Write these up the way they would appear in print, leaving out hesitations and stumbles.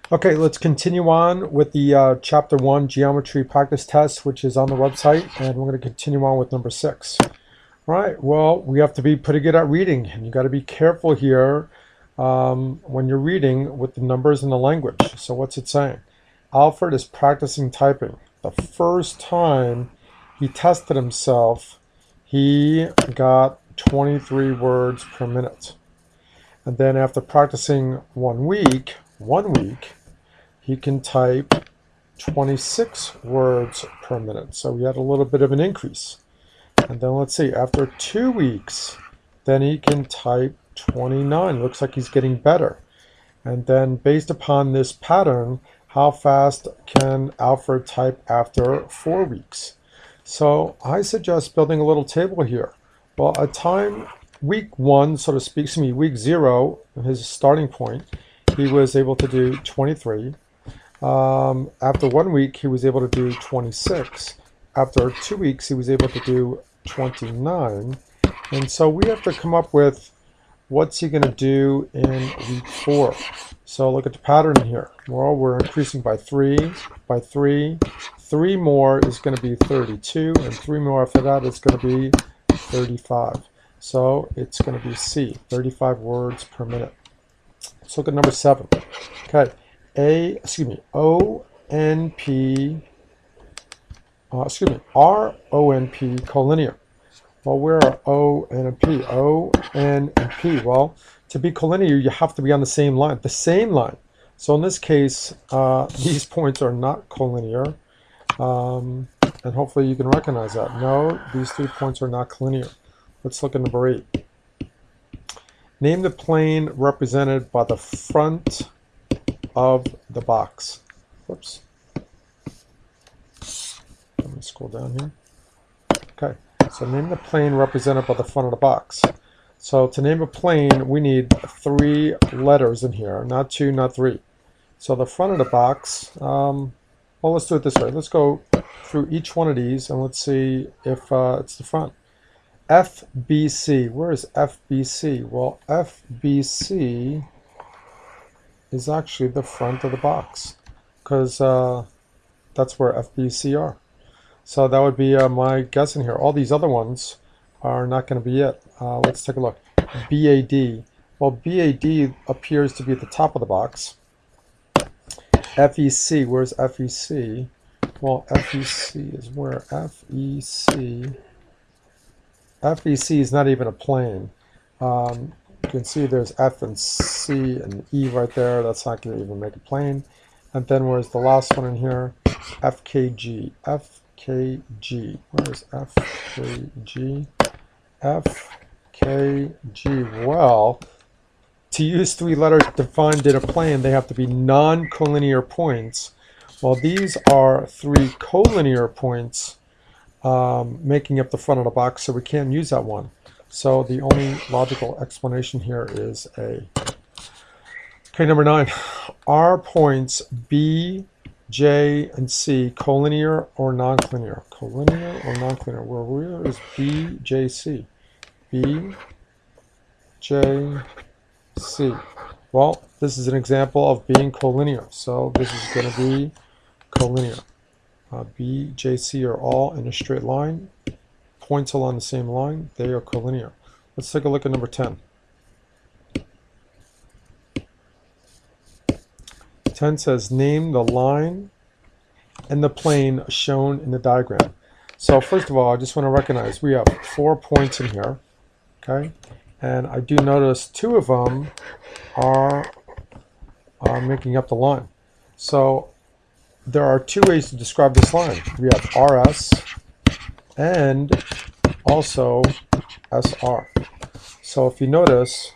Okay, let's continue on with the Chapter 1 Geometry Practice Test, which is on the website, and we're going to continue on with number 6. All right, well, we have to be pretty good at reading, and you got to be careful here when you're reading with the numbers and the language. So what's it saying? Alfred is practicing typing. The first time he tested himself, he got 23 words per minute. And then after practicing 1 week, he can type 26 words per minute. So we had a little bit of an increase. And then let's see, after 2 weeks, then he can type 29. Looks like he's getting better. And then based upon this pattern, how fast can Alfred type after 4 weeks? So I suggest building a little table here. Well, at time week 1, so to speak, week 0, his starting point, he was able to do 23. After 1 week, he was able to do 26. After 2 weeks, he was able to do 29. And so we have to come up with what's he going to do in week 4. So look at the pattern here. Well, we're increasing by 3, by 3. 3 more is going to be 32, and 3 more after that is going to be 35. So it's going to be C, 35 words per minute. Let's look at number 7. Okay. R-O-N-P collinear. Well, where are O and P? O, N, and P. Well, to be collinear, you have to be on the same line. So in this case, these points are not collinear. And hopefully you can recognize that. No, these 3 points are not collinear. Let's look at number 8. Name the plane represented by the front of the box. Whoops. Let me scroll down here. Okay, so name the plane represented by the front of the box. So to name a plane, we need 3 letters in here, not 2, not 3. So the front of the box, well, let's do it this way. Let's go through each one of these and let's see if it's the front. FBC, where is FBC? Well, FBC is actually the front of the box because that's where FBC are. So that would be my guess in here. All these other ones are not going to be it. Let's take a look. BAD. Well, BAD appears to be at the top of the box. FEC, where's FEC? Well, FEC is where? FEC. FEC is not even a plane. You can see there's F and C and E right there. That's not going to even make a plane. And then where's the last one in here? FKG. FKG. Where's FKG? FKG. Well, to use 3 letters defined in a plane, they have to be non-collinear points. Well, these are 3 collinear points making up the front of the box, so we can't use that one. So the only logical explanation here is A. Okay, number 9. Are points B, J, and C collinear or non-collinear? Collinear or non-collinear? Where is B, J, C? B, J, C. Well, this is an example of being collinear. So this is going to be collinear. B, J, C are all in a straight line. Points along the same line, they are collinear. Let's take a look at number 10. 10 says, name the line and the plane shown in the diagram. So first of all, I just want to recognize we have 4 points in here, okay? And I do notice 2 of them are making up the line. So there are 2 ways to describe this line. We have RS and also SR. So if you notice,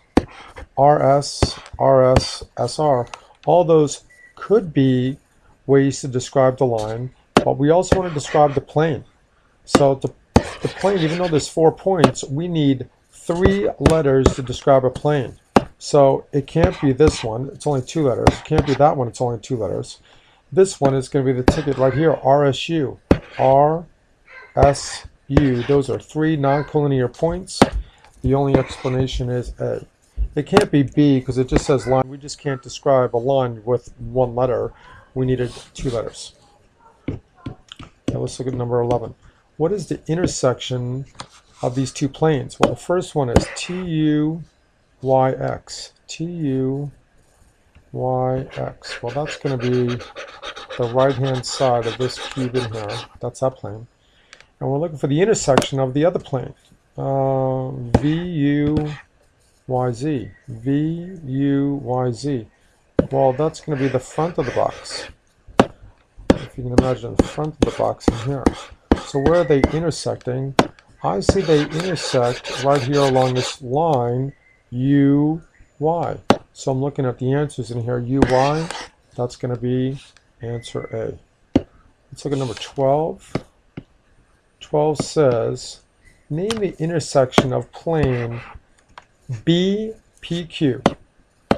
RS, RS, SR, all those could be ways to describe the line, but we also want to describe the plane. So the plane, even though there's 4 points, we need 3 letters to describe a plane. So it can't be this one, it's only 2 letters. It can't be that one, it's only 2 letters. This one is going to be the ticket right here, RSU. RSU. Those are 3 non-collinear points. The only explanation is A. It can't be B because it just says line. We just can't describe a line with one letter. We needed two letters. Now let's look at number 11. What is the intersection of these two planes? Well, the first one is TUYX. TUYX. Well, that's going to be the right-hand side of this cube in here. That's that plane. And we're looking for the intersection of the other plane. VUYZ. VUYZ. Well, that's going to be the front of the box. If you can imagine the front of the box in here. So where are they intersecting? I see they intersect right here along this line, UY. So I'm looking at the answers in here. UY, that's going to be answer A. Let's look at number 12. 12 says, name the intersection of plane BPQ.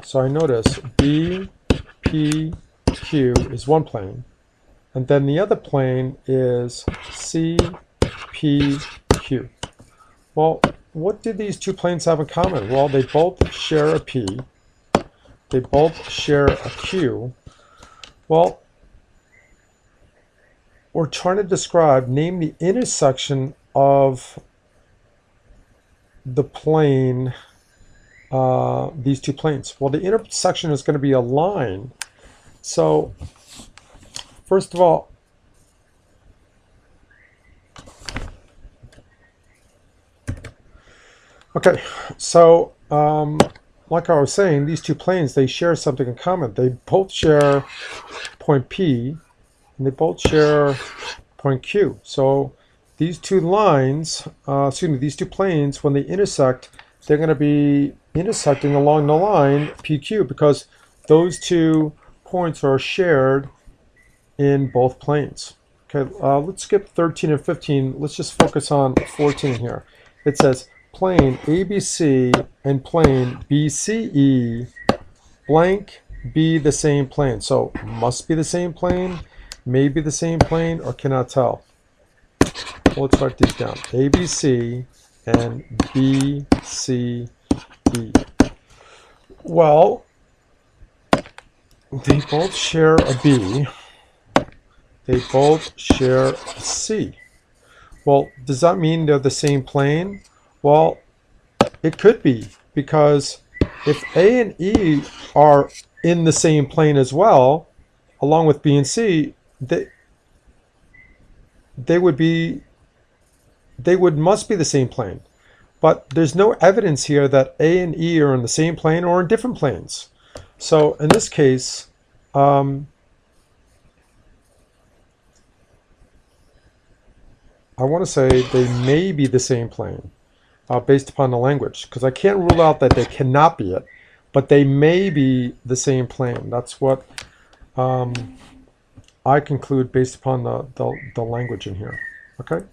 So I notice BPQ is one plane, and then the other plane is CPQ. Well, what do these two planes have in common? Well, they both share a P. They both share a Q. Well, we're trying to describe, name the intersection of the plane, these two planes. Well, the intersection is going to be a line. So, first of all, okay, so like I was saying, these two planes, they share something in common. They both share point P, and they both share point Q. So these two lines, these two planes, when they intersect, they're going to be intersecting along the line PQ because those two points are shared in both planes. Okay, let's skip 13 and 15. Let's just focus on 14 here. It says plane ABC and plane BCE blank be the same plane. So must be the same plane, may be the same plane, or cannot tell. Well, let's write these down. ABC and BCE. Well, they both share a B. They both share a C. Well, does that mean they're the same plane? Well, it could be, because if A and E are in the same plane as well, along with B and C, they must be the same plane. But there's no evidence here that A and E are in the same plane or in different planes. So in this case, I want to say they may be the same plane based upon the language, because I can't rule out that they cannot be it, but they may be the same plane. That's what I conclude based upon the language in here. Okay.